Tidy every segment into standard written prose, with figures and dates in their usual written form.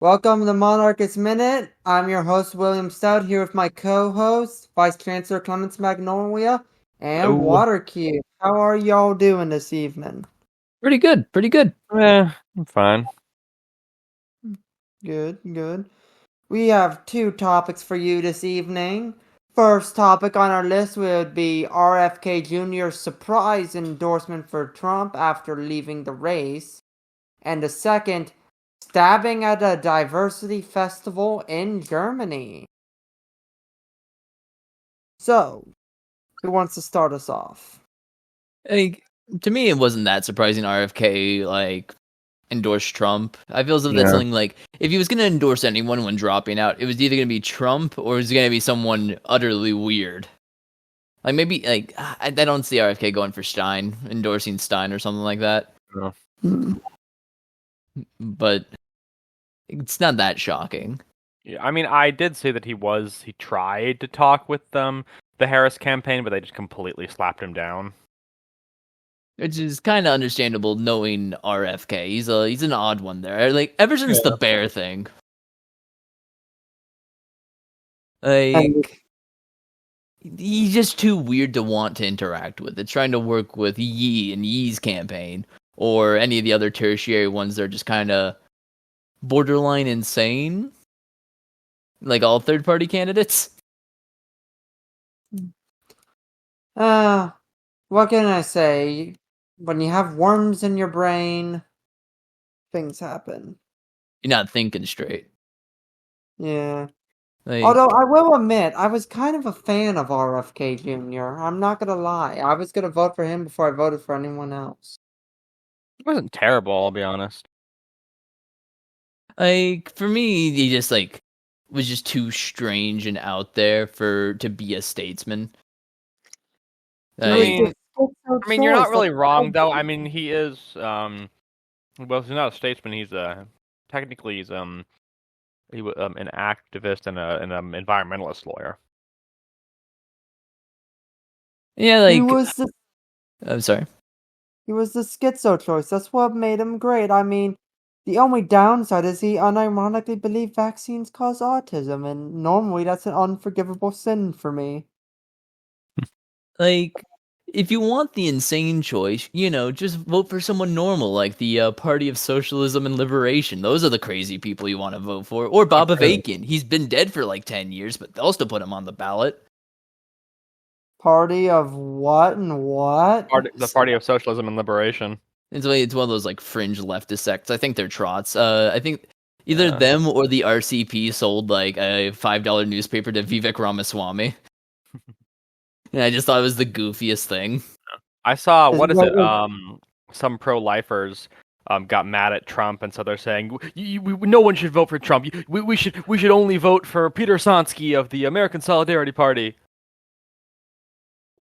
Welcome to Monarchist Minute. I'm your host, William Stout, here with my co-host, Vice Chancellor Clemens Magnolia, and Oh, Watercube. How are y'all doing this evening? pretty good, pretty good. I'm fine. Good. We have two topics for you this evening. First topic on our list would be RFK Jr.'s surprise endorsement for Trump after leaving the race. And the second, stabbing at a diversity festival in Germany. So, who wants to start us off? Like, to me, it wasn't that surprising. RFK endorsed Trump. I feel as if that's Yeah. something like if he was gonna endorse anyone when dropping out, it was either gonna be Trump or it was gonna be someone utterly weird. Like maybe I don't see RFK going for Stein, endorsing Stein or something like that. No. But it's not that shocking. Yeah, I mean, I did say that he tried to talk with the Harris campaign, but they just completely slapped him down. Which is kind of understandable knowing RFK. He's an odd one there. Like ever since the bear thing. Like he's just too weird to want to interact with. It's trying to work with Yee and Yee's campaign or any of the other tertiary ones that are just kind of borderline insane. Like all third party candidates. What can I say? When you have worms in your brain, things happen. You're not thinking straight. Yeah. Like, Although I will admit, I was kind of a fan of RFK Jr. I'm not gonna lie. I was gonna vote for him before I voted for anyone else. It wasn't terrible, I'll be honest. for me, he just was just too strange and out there to be a statesman. I mean, you're not really wrong though. I mean, he is well, he's not a statesman. He's technically he's an activist and an environmentalist lawyer. Yeah, I'm sorry. He was the schizo choice. That's what made him great. I mean, the only downside is he unironically believed vaccines cause autism, and normally that's an unforgivable sin for me. Like, if you want the insane choice, just vote for someone normal, like the Party of Socialism and Liberation. Those are the crazy people you want to vote for. Or Bob Avakian. He's been dead for like 10 years, but they'll still put him on the ballot. Party of what and what? The Party of Socialism and Liberation. It's one of those like fringe leftist sects. I think they're trots. I think either them or the RCP sold like a $5 newspaper to Vivek Ramaswamy. And I just thought it was the goofiest thing. I saw some pro-lifers got mad at Trump, and so they're saying no one should vote for Trump. We should only vote for Peter Sonsky of the American Solidarity Party.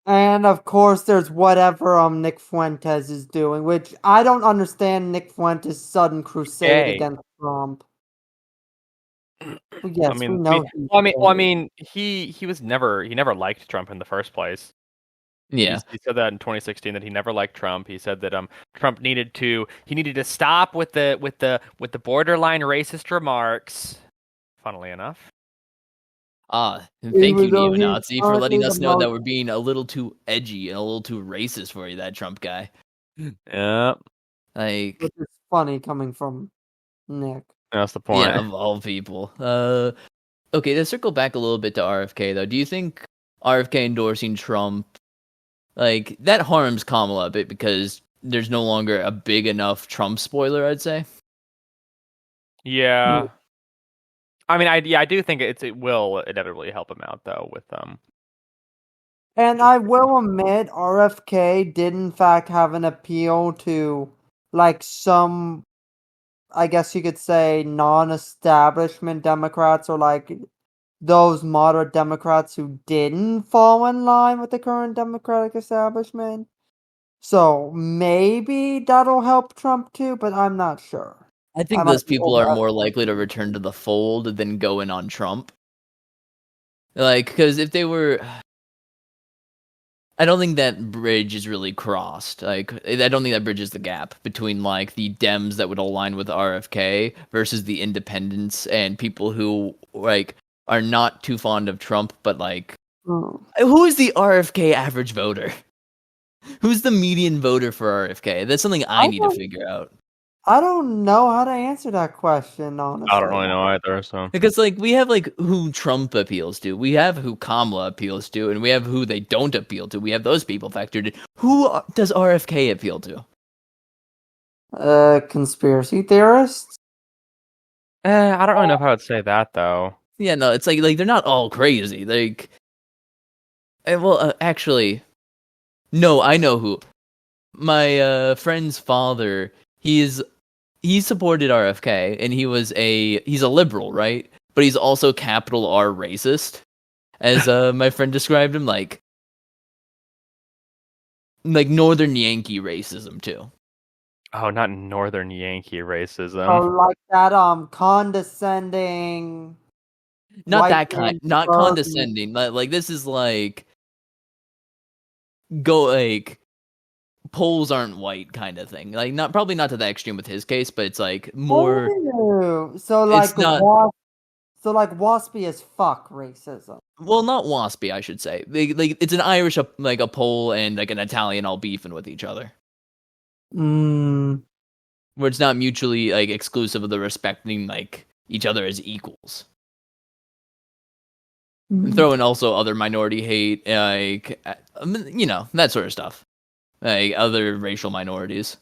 And of course, there's whatever Nick Fuentes is doing, which I don't understand. Nick Fuentes' sudden crusade against Trump. Yes, he never liked Trump in the first place. Yeah, he said that in 2016 that he never liked Trump. He said that Trump needed to stop with the borderline racist remarks. Funnily enough. Thank you, neo-Nazi, for letting us know that we're being a little too edgy and a little too racist for you, that Trump guy. Yeah. Which is funny coming from Nick. That's the point. Yeah, of all people. Okay, to circle back a little bit to RFK, though, do you think RFK endorsing Trump, that harms Kamala a bit because there's no longer a big enough Trump spoiler, I'd say? Yeah. I mean, I do think it will inevitably help him out, though, with And I will admit, RFK did in fact have an appeal to, some, I guess you could say, non-establishment Democrats, or those moderate Democrats who didn't fall in line with the current Democratic establishment. So maybe that'll help Trump too, but I'm not sure. I think those people are more likely to return to the fold than go in on Trump. Because if they were... I don't think that bridge is really crossed. Like, I don't think that bridges the gap between like the Dems that would align with RFK versus the independents and people who like are not too fond of Trump, but like, who is the RFK average voter? Who's the median voter for RFK? That's something I need to figure out. I don't know how to answer that question, honestly. I don't really know either. So because like we have like who Trump appeals to, we have who Kamala appeals to, and we have who they don't appeal to. We have those people factored in. Who does RFK appeal to? Conspiracy theorists. I don't really know if I would say that though. Yeah, no, it's like they're not all crazy. Like, well, actually, no, I know who. My friend's father. He supported RFK, and he's a liberal, right? But he's also capital R racist, as my friend described him, like Northern Yankee racism too. Oh, not Northern Yankee racism. Oh, like that condescending. Not that kind. Not condescending. Like this is like Poles aren't white kind of thing. Like probably not to that extreme with his case, but it's like more. Oh, so like so like waspy as fuck racism. Well, not waspy, I should say. Like it's an Irish, like a Pole and like an Italian all beefing with each other. Where it's not mutually like exclusive of the respecting like each other as equals. And throw in also other minority hate, like that sort of stuff. Like other racial minorities.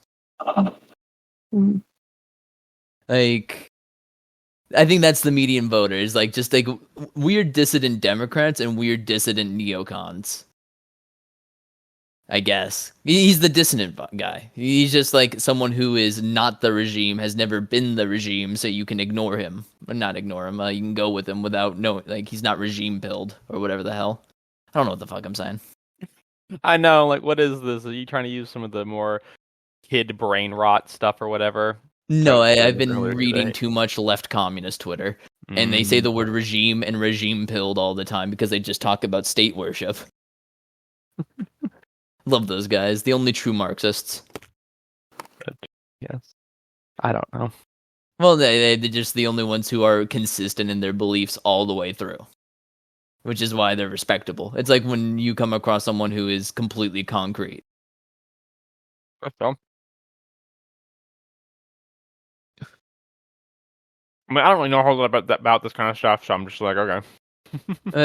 Like, I think that's the median voter, is like just like weird dissident Democrats and weird dissident neocons. I guess he's the dissident guy. He's just like someone who is not the regime, has never been the regime, so you can ignore him, but not ignore him. You can go with him without knowing, like he's not regime pilled or whatever the hell. I don't know what the fuck I'm saying. I know, like, what is this? Are you trying to use some of the more kid brain rot stuff or whatever? No, I've been reading too much left communist Twitter, and they say the word regime and regime pilled all the time because they just talk about state worship. Love those guys. The only true Marxists. Yes. I don't know. Well, they're just the only ones who are consistent in their beliefs all the way through. Which is why they're respectable. It's like when you come across someone who is completely concrete. So. I mean, I don't really know a whole lot about this kind of stuff, so I'm just like, okay.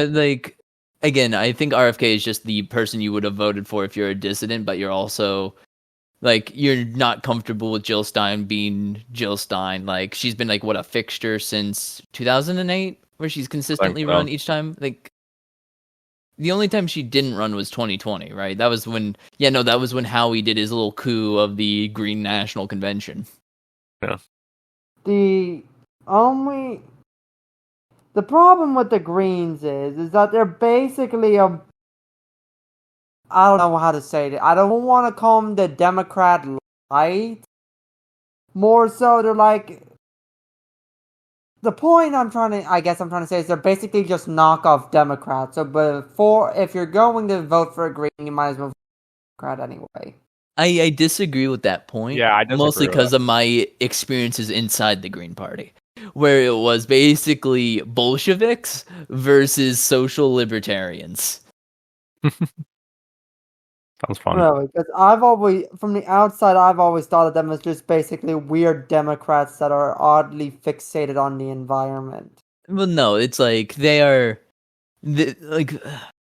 Like, again, I think RFK is just the person you would have voted for if you're a dissident, but you're also, like, you're not comfortable with Jill Stein being Jill Stein. Like, she's been, like, what, a fixture since 2008, where she's consistently run each time? Like, the only time she didn't run was 2020, right? That was when, that was when Howie did his little coup of the Green National Convention. Yeah. The problem with the Greens is that they're basically I don't know how to say it. I don't want to call them the Democrat light. More so, they're like, the point I'm trying to say is they're basically just knockoff Democrats. So if you're going to vote for a Green, you might as well vote for a Democrat anyway. I disagree with that point. Yeah, I disagree. Mostly because of my experiences inside the Green Party, where it was basically Bolsheviks versus social libertarians. Sounds fun. Really, because from the outside, I've always thought of them as just basically weird Democrats that are oddly fixated on the environment. Well, no, it's like they are, like,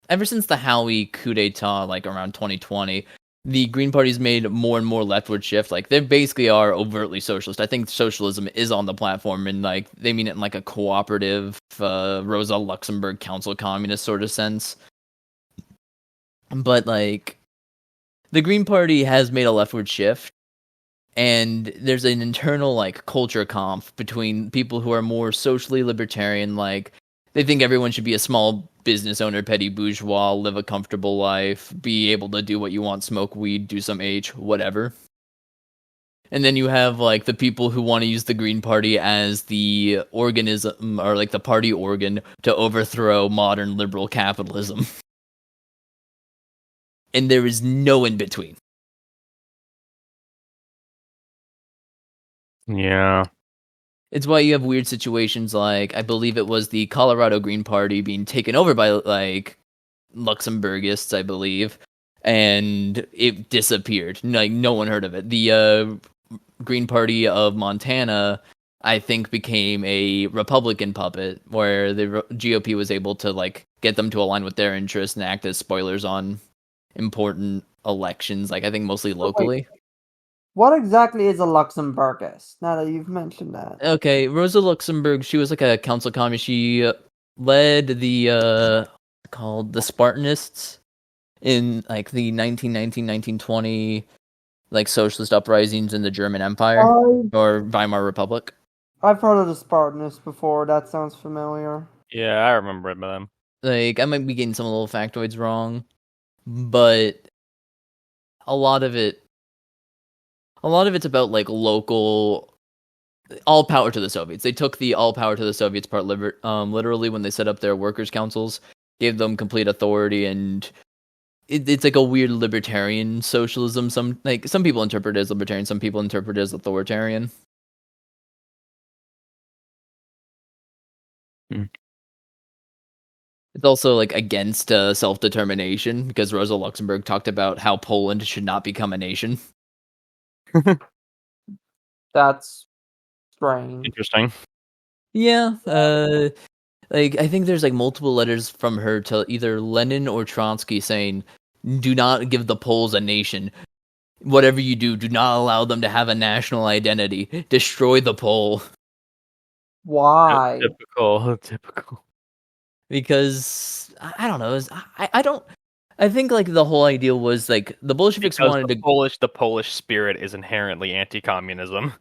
ever since the Howie coup d'etat, like around 2020, the Green Party's made more and more leftward shift. Like, they basically are overtly socialist. I think socialism is on the platform, and like they mean it in like a cooperative, Rosa Luxemburg Council communist sort of sense. But like, the Green Party has made a leftward shift, and there's an internal like culture conf between people who are more socially libertarian, like they think everyone should be a small business owner, petty bourgeois, live a comfortable life, be able to do what you want, smoke weed, do some whatever. And then you have like the people who want to use the Green Party as the organism, or like the party organ, to overthrow modern liberal capitalism. and there is no in between. Yeah. It's why you have weird situations like, I believe it was the Colorado Green Party being taken over by, like, Luxembourgists, I believe, and it disappeared. Like, no one heard of it. The Green Party of Montana, I think, became a Republican puppet, where the GOP was able to, like, get them to align with their interests and act as spoilers on important elections, like, I think mostly locally. Wait, what exactly is a Luxembourgist, now that you've mentioned that? Okay, Rosa Luxemburg, she was like a council commie. She led the called the Spartanists in like the 1920 like socialist uprisings in the German Empire or Weimar Republic. I've heard of the Spartanists before. That sounds familiar. Yeah, I remember them. Like, I might be getting some little factoids wrong, but a lot of it's about like local. All power to the Soviets. They took the all power to the Soviets part literally when they set up their workers' councils, gave them complete authority, and it's like a weird libertarian socialism. Some people interpret it as libertarian, some people interpret it as authoritarian. It's also like against self-determination because Rosa Luxemburg talked about how Poland should not become a nation. That's strange. Interesting. Yeah, like I think there's like multiple letters from her to either Lenin or Trotsky saying, "Do not give the Poles a nation. Whatever you do, do not allow them to have a national identity. Destroy the Pole." Why? Typical. Because I don't know. I think like the whole idea was like the Bolsheviks Because wanted the Polish spirit is inherently anti-communism.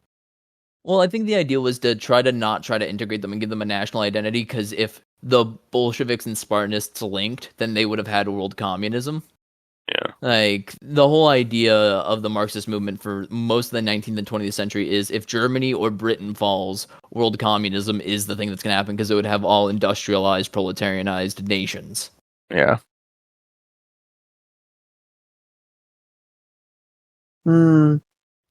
Well, I think the idea was to try to integrate them and give them a national identity, because if the Bolsheviks and Spartanists linked, then they would have had world communism. Yeah. Like, the whole idea of the Marxist movement for most of the 19th and 20th century is if Germany or Britain falls, world communism is the thing that's going to happen, because it would have all industrialized, proletarianized nations. Yeah.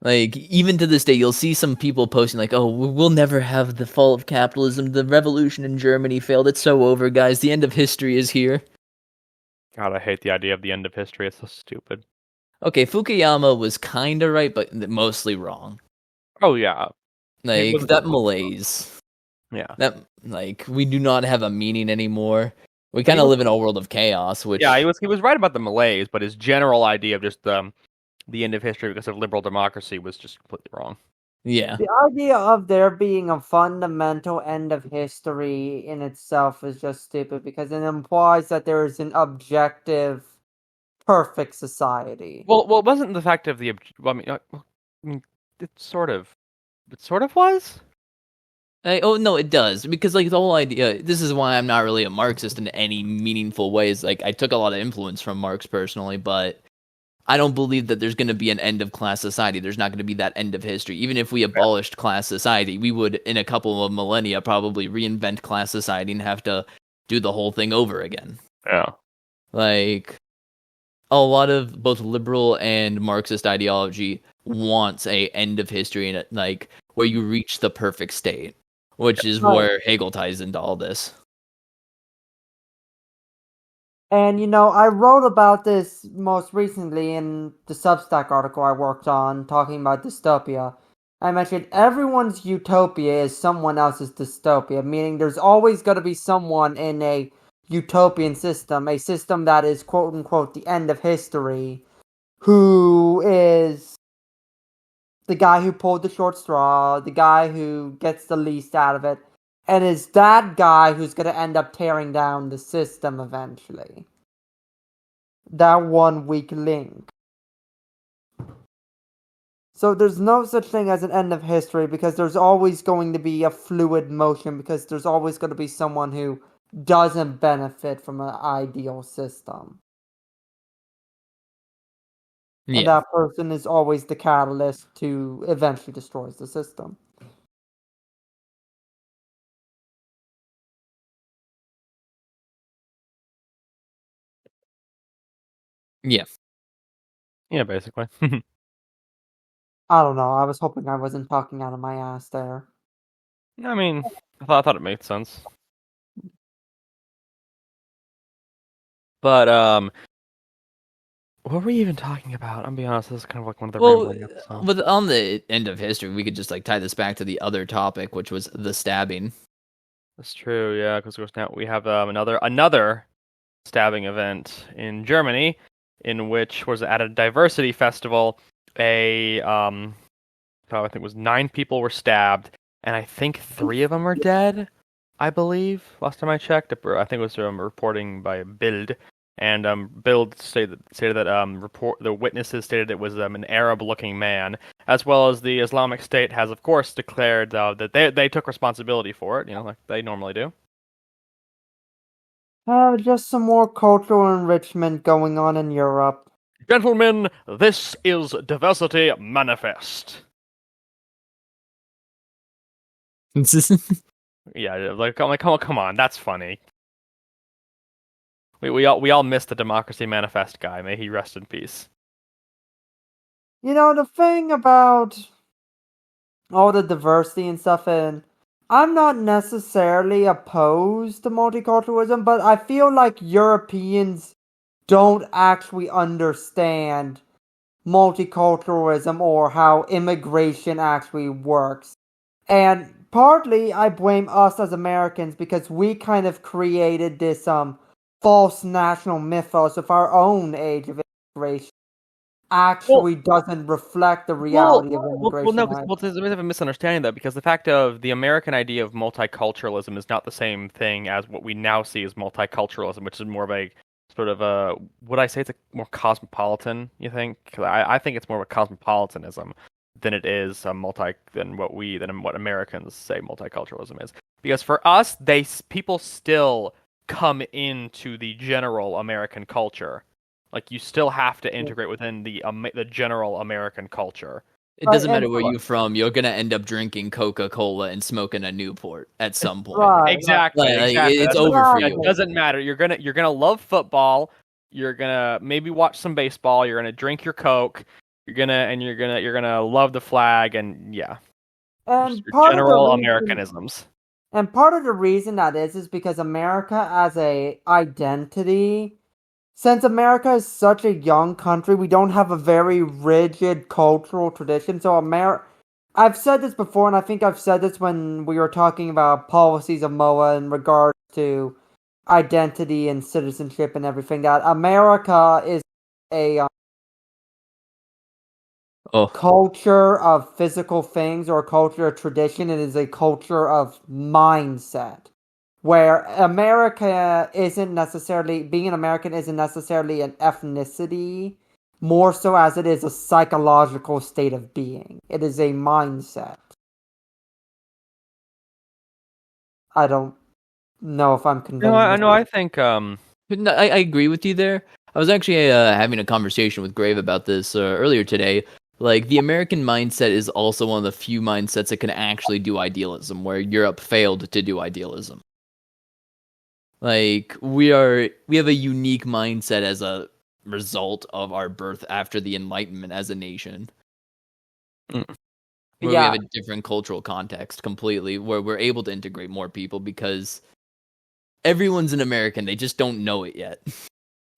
Like, even to this day, you'll see some people posting, like, oh, we'll never have the fall of capitalism. The revolution in Germany failed. It's so over, guys. The end of history is here. God, I hate the idea of the end of history. It's so stupid. Okay, Fukuyama was kind of right, but mostly wrong. Oh, yeah. Like, that malaise. Yeah. That, like, we do not have a meaning anymore. We kind of live in a world of chaos, which... Yeah, he was right about the malaise, but his general idea of just the end of history because of liberal democracy was just completely wrong. Yeah. The idea of there being a fundamental end of history in itself is just stupid because it implies that there is an objective, perfect society. Well, it wasn't the fact of the. I mean, it sort of was. Oh, no, it does. Because, like, the whole idea... This is why I'm not really a Marxist in any meaningful ways. Like, I took a lot of influence from Marx personally, but I don't believe that there's going to be an end of class society. There's not going to be that end of history. Even if we abolished class society, we would, in a couple of millennia, probably reinvent class society and have to do the whole thing over again. Yeah. Like, a lot of both liberal and Marxist ideology wants a end of history, and like where you reach the perfect state, which is where Hegel ties into all this. And, I wrote about this most recently in the Substack article I worked on, talking about dystopia. I mentioned everyone's utopia is someone else's dystopia, meaning there's always going to be someone in a utopian system, a system that is quote-unquote the end of history, who is the guy who pulled the short straw, the guy who gets the least out of it, and is that guy who's going to end up tearing down the system eventually. That one weak link. So there's no such thing as an end of history because there's always going to be a fluid motion because there's always going to be someone who doesn't benefit from an ideal system. Yeah. And that person is always the catalyst to eventually destroy the system. Yeah. Yeah, basically. I don't know. I was hoping I wasn't talking out of my ass there. I mean, I thought it made sense. But what were we even talking about? I'm being honest, this is kind of like one of the rambling episodes. With on the end of history, we could just like tie this back to the other topic, which was the stabbing. That's true, yeah, because now we have another stabbing event in Germany, in which was at a diversity festival. I think it was 9 people were stabbed, and I think 3 of them are dead. I believe last time I checked, I think it was reporting by Bild, and Bild stated that the witnesses stated it was an Arab-looking man, as well as the Islamic State has of course declared that they took responsibility for it, like they normally do. Just some more cultural enrichment going on in Europe. Gentlemen, this is Diversity Manifest. Yeah, I'm like, come on, that's funny. We all missed the Democracy Manifest guy. May he rest in peace. The thing about all the diversity and stuff, and I'm not necessarily opposed to multiculturalism, but I feel like Europeans don't actually understand multiculturalism or how immigration actually works. And partly I blame us as Americans because we kind of created this false national mythos of our own age of immigration actually doesn't reflect the reality of immigration. There's a bit of a misunderstanding though, because the fact of the American idea of multiculturalism is not the same thing as what we now see as multiculturalism, which is more of a sort of a, would I say it's a more cosmopolitan, you think? 'Cause I think it's more of a cosmopolitanism than it is than what Americans say multiculturalism is. Because for us, people still come into the general American culture. Like you still have to integrate within the general American culture. It doesn't matter where you're from. You're gonna end up drinking Coca-Cola and smoking a Newport at some point. Right. Exactly. It's over for you. It doesn't matter. You're gonna love football. You're gonna maybe watch some baseball. You're gonna drink your Coke. You're gonna love the flag, and yeah. And your general Americanisms. And part of the reason that is because America as a identity, since America is such a young country, we don't have a very rigid cultural tradition. So I've said this before, and I think I've said this when we were talking about policies of MOA in regards to identity and citizenship and everything, that America is a culture of physical things or a culture of tradition. It is a culture of mindset. Where America isn't necessarily, being an American isn't necessarily an ethnicity, more so as it is a psychological state of being. It is a mindset. I don't know if I'm convinced. No, I think I agree with you there. I was actually having a conversation with Grave about this earlier today. Like, the American mindset is also one of the few mindsets that can actually do idealism, where Europe failed to do idealism. Like, we have a unique mindset as a result of our birth after the Enlightenment as a nation. Where we have a different cultural context completely, where we're able to integrate more people because everyone's an American, they just don't know it yet.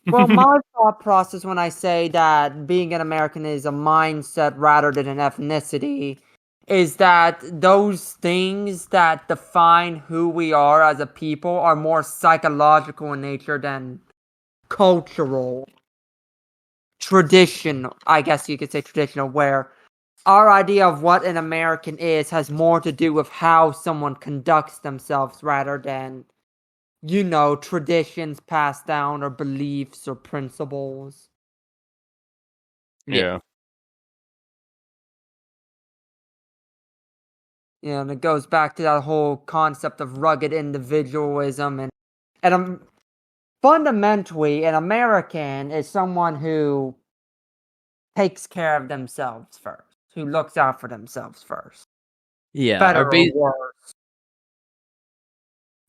Well, my thought process when I say that being an American is a mindset rather than an ethnicity is that those things that define who we are as a people are more psychological in nature than cultural. Traditional, I guess you could say traditional, where our idea of what an American is has more to do with how someone conducts themselves rather than traditions passed down or beliefs or principles. Yeah. And it goes back to that whole concept of rugged individualism and fundamentally an American is someone who takes care of themselves first, who looks out for themselves first. Yeah, better or worse.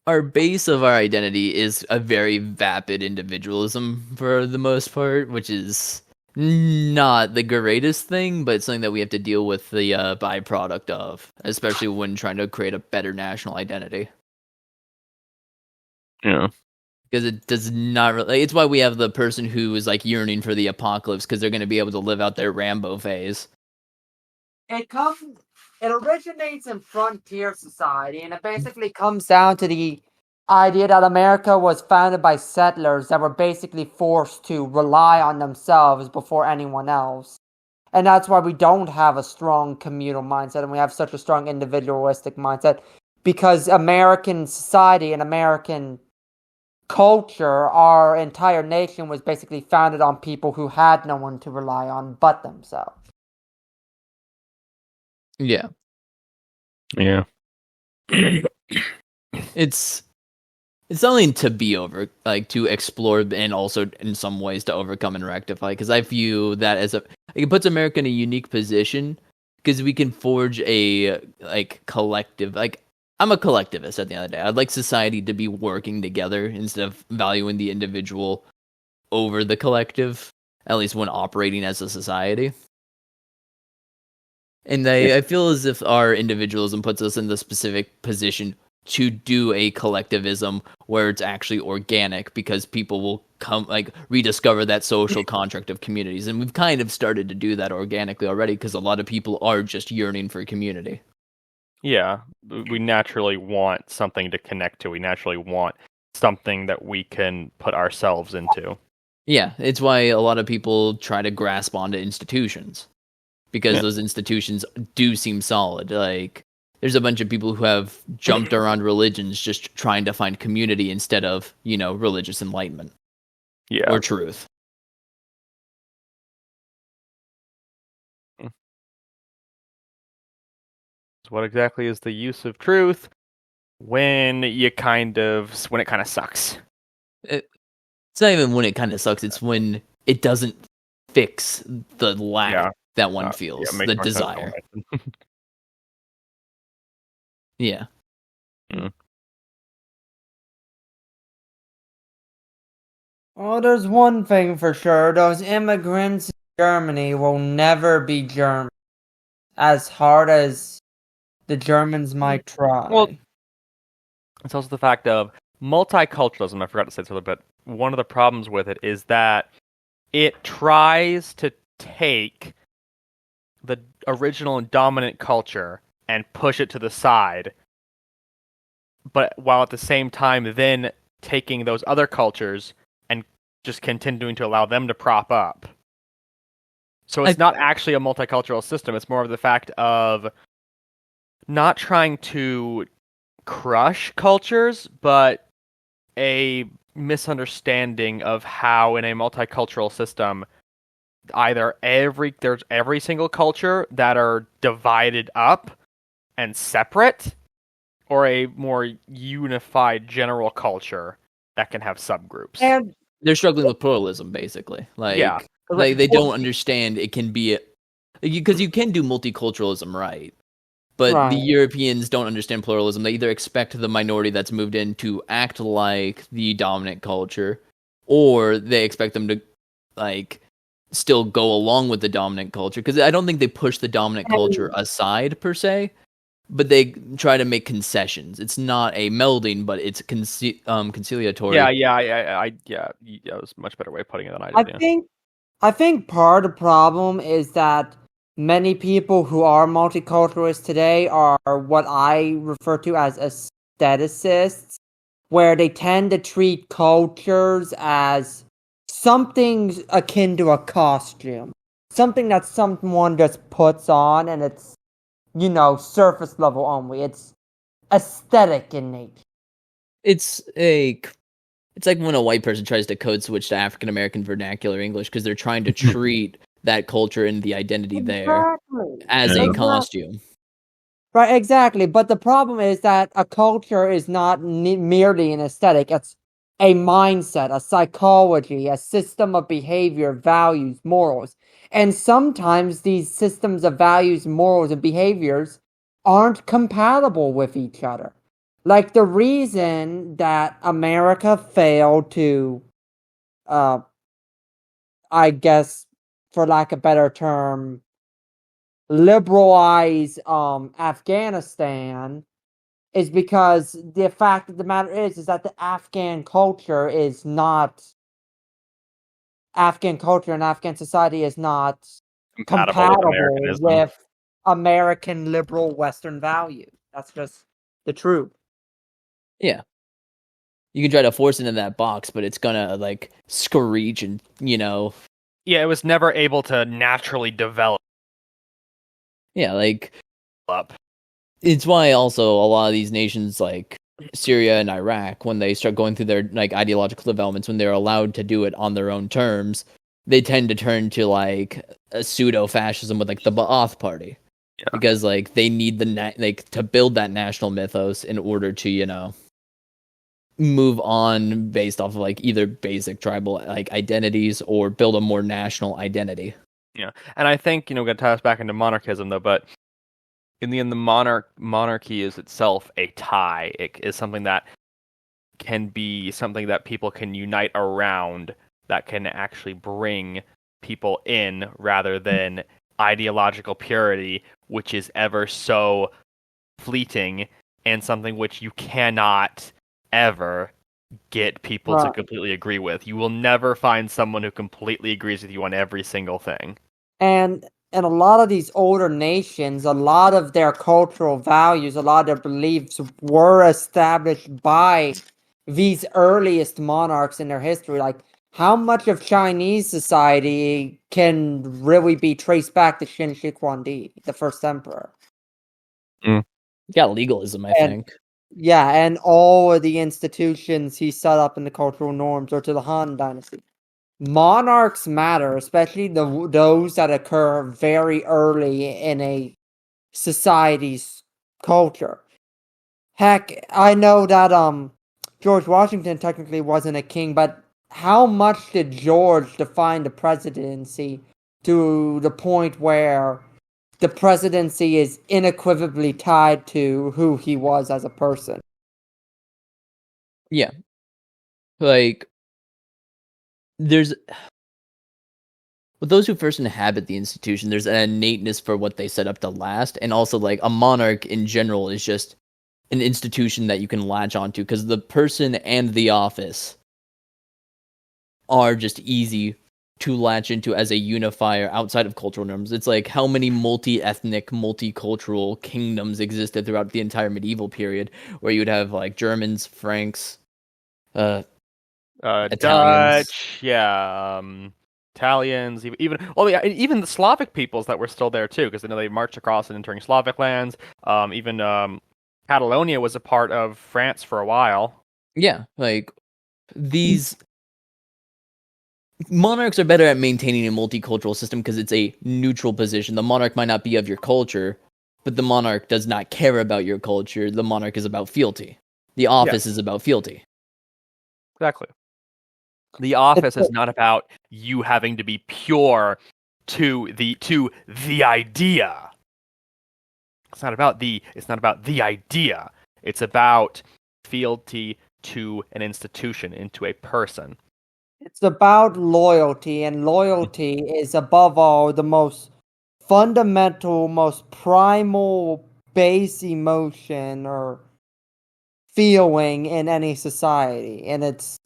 Our base of our identity is a very vapid individualism for the most part, which is not the greatest thing, but it's something that we have to deal with the byproduct of, especially when trying to create a better national identity. Yeah. Because it does not really. It's why we have the person who is like yearning for the apocalypse, because they're going to be able to live out their Rambo phase. It originates in frontier society, and it basically comes down to the idea that America was founded by settlers that were basically forced to rely on themselves before anyone else. And that's why we don't have a strong communal mindset, and we have such a strong individualistic mindset, because American society and American culture, our entire nation was basically founded on people who had no one to rely on but themselves. Yeah. Yeah. It's something to be to explore, and also in some ways to overcome and rectify, because I view that as it puts America in a unique position, because we can forge a collective, I'm a collectivist at the end of the day. I'd like society to be working together instead of valuing the individual over the collective, at least when operating as a society. And I feel as if our individualism puts us in the specific position to do a collectivism where it's actually organic, because people will come rediscover that social contract of communities. And we've kind of started to do that organically already, because a lot of people are just yearning for community. Yeah, we naturally want something to connect to. We naturally want something that we can put ourselves into. Yeah, it's why a lot of people try to grasp onto institutions, because those institutions do seem solid. Like, there's a bunch of people who have jumped around religions just trying to find community instead of, religious enlightenment. Yeah. Or truth. So what exactly is the use of truth when it kind of sucks? It's not even when it kind of sucks. It's when it doesn't fix the lack that one feels, the desire. Yeah. Mm. Well, there's one thing for sure. Those immigrants in Germany will never be German, as hard as the Germans might try. Well, it's also the fact of multiculturalism. I forgot to say this, but one of the problems with it is that it tries to take the original and dominant culture and push it to the side, but while at the same time then taking those other cultures and just continuing to allow them to prop up. So it's not actually a multicultural system. It's more of the fact of not trying to crush cultures, but a misunderstanding of how in a multicultural system either there's every single culture that are divided up and separate, or a more unified general culture that can have subgroups. And they're struggling with pluralism, basically. They don't understand it can be because you can do multiculturalism, right? But the Europeans don't understand pluralism. They either expect the minority that's moved in to act like the dominant culture, or they expect them to still go along with the dominant culture. Because I don't think they push the dominant culture aside per se, but they try to make concessions. It's not a melding, but it's conciliatory. Yeah. That was a much better way of putting it than I did. I think part of the problem is that many people who are multiculturalists today are what I refer to as aestheticists, where they tend to treat cultures as something akin to a costume. Something that someone just puts on, and it's, surface level only. It's aesthetic in nature. It's like when a white person tries to code switch to African American vernacular English, because they're trying to treat that culture and the identity there as a costume. Right, exactly. But the problem is that a culture is not merely an aesthetic. It's a mindset, a psychology, a system of behavior, values, morals. And sometimes these systems of values, morals, and behaviors aren't compatible with each other. Like the reason that America failed to, I guess, for lack of a better term, liberalize Afghanistan is because the fact of the matter is that the Afghan culture and Afghan society is not compatible with American liberal Western values. That's just the truth. Yeah. You can try to force it in that box, but it's gonna like screech and Yeah, it was never able to naturally develop. Yeah, like it's why also a lot of these nations like Syria and Iraq, when they start going through their like ideological developments, when they're allowed to do it on their own terms, they tend to turn to like a pseudo-fascism with like the Ba'ath Party, because like they need to build that national mythos in order to move on based off of like either basic tribal like identities or build a more national identity. Yeah, and I think going to tie us back into monarchism though, but in the end, the monarchy is itself a tie. It is something that can be something that people can unite around, that can actually bring people in, rather than ideological purity, which is ever so fleeting and something which you cannot ever get people to completely agree with. You will never find someone who completely agrees with you on every single thing. And a lot of these older nations, a lot of their cultural values, a lot of their beliefs were established by these earliest monarchs in their history. Like, how much of Chinese society can really be traced back to Qin Shi Huangdi, the first emperor? Yeah, legalism, I think. Yeah, and all of the institutions he set up in the cultural norms, or to the Han Dynasty. Monarchs matter, especially those that occur very early in a society's culture. Heck, I know that George Washington technically wasn't a king, but how much did George define the presidency to the point where the presidency is unequivocally tied to who he was as a person? Yeah. Like, with those who first inhabit the institution, there's an innateness for what they set up to last, and also like a monarch in general is just an institution that you can latch onto, because the person and the office are just easy to latch into as a unifier outside of cultural norms. It's like how many multi-ethnic, multicultural kingdoms existed throughout the entire medieval period, where you'd have like Germans, Franks, Italians. Dutch, Italians, even the Slavic peoples that were still there too, because they marched across and entering Slavic lands. Even Catalonia was a part of France for a while. Yeah, like these monarchs are better at maintaining a multicultural system because it's a neutral position. The monarch might not be of your culture, but the monarch does not care about your culture. The monarch is about fealty. The office is about fealty. Exactly. The office is not about you having to be pure to the idea. It's not about the idea. It's about fealty to an institution, into a person. It's about loyalty, and loyalty is above all the most fundamental, most primal base emotion or feeling in any society. And it's,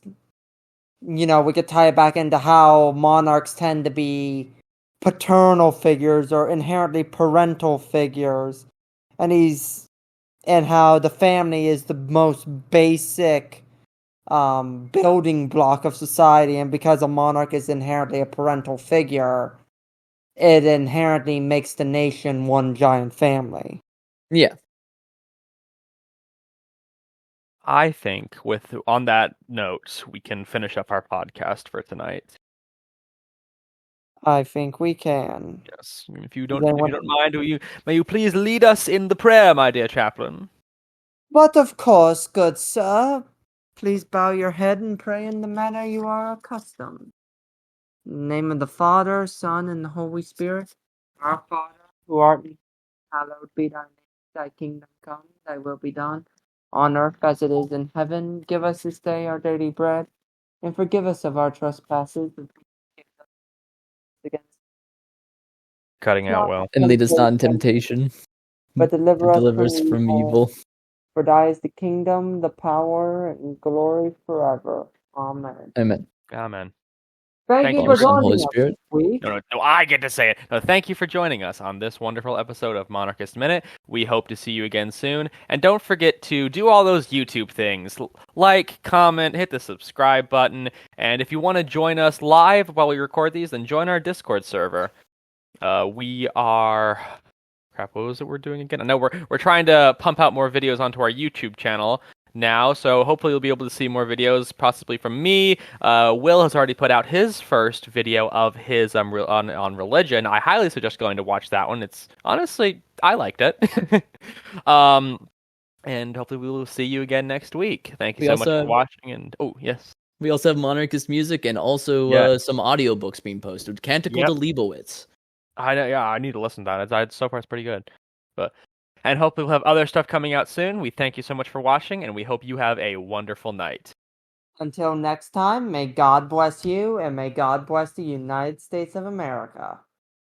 we could tie it back into how monarchs tend to be paternal figures or inherently parental figures. And how the family is the most basic building block of society, and because a monarch is inherently a parental figure, it inherently makes the nation one giant family. Yeah. I think on that note, we can finish up our podcast for tonight. I think we can. Yes. If you don't mind, may you please lead us in the prayer, my dear chaplain? But of course, good sir. Please bow your head and pray in the manner you are accustomed. In the name of the Father, Son, and the Holy Spirit. Our Father, who art in heaven, hallowed be thy name. Thy kingdom come, thy will be done, on earth as it is in heaven. Give us this day our daily bread, and forgive us of our trespasses, against cutting out well. And lead us not in temptation, but deliver us from evil. For thy is the kingdom, the power, and glory forever. Amen. Amen. Amen. Thank you for joining Holy us Spirit. this week. No, I get to say it. No, thank you for joining us on this wonderful episode of Monarchist Minute. We hope to see you again soon. And don't forget to do all those YouTube things. Like, comment, hit the subscribe button. And if you want to join us live while we record these, then join our Discord server. We are... Crap, what was it we're doing again? I know we're trying to pump out more videos onto our YouTube channel now, so hopefully you'll be able to see more videos, possibly from me. Will has already put out his first video of his on religion. I highly suggest going to watch that one. It's honestly, I liked it. And hopefully we will see you again next week. Thank you so much for watching. And yes. We also have Monarchist music and also some audiobooks being posted. Canticle to Leibowitz. I know, I need to listen to that. So far, it's pretty good. And hopefully we'll have other stuff coming out soon. We thank you so much for watching, and we hope you have a wonderful night. Until next time, may God bless you, and may God bless the United States of America.